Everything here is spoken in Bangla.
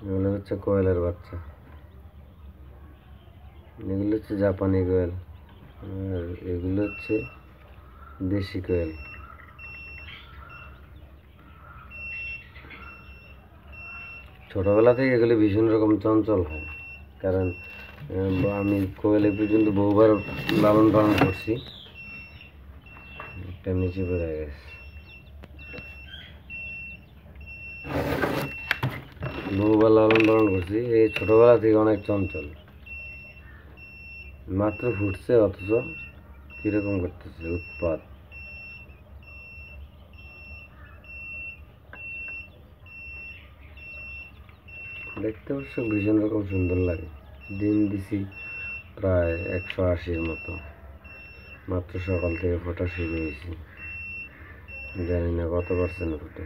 এগুলো হচ্ছে কোয়েলের বাচ্চা, এগুলো হচ্ছে জাপানি কোয়েল, আর এগুলো হচ্ছে দেশি কোয়েল। ছোটবেলা থেকে এগুলি ভীষণ রকম চঞ্চল হয়, কারণ আমি কোয়েল এ পর্যন্ত বহুবার লালন পালন করছি। একটা নিচে পড়ে গেছে, বহুবার লালন পালন করছি। এই ছোটবেলা থেকে অনেক চঞ্চল, মাত্র ফুটছে অথচ কিরকম করতেছে উৎপাত। দেখতে অবশ্য ভীষণ রকম সুন্দর লাগে। ডিম দিছি প্রায় 180-র মতো, মাত্র সকাল থেকে ফোটা শুরু হয়েছে, জানি না কত পার্সেন্ট ফোটে।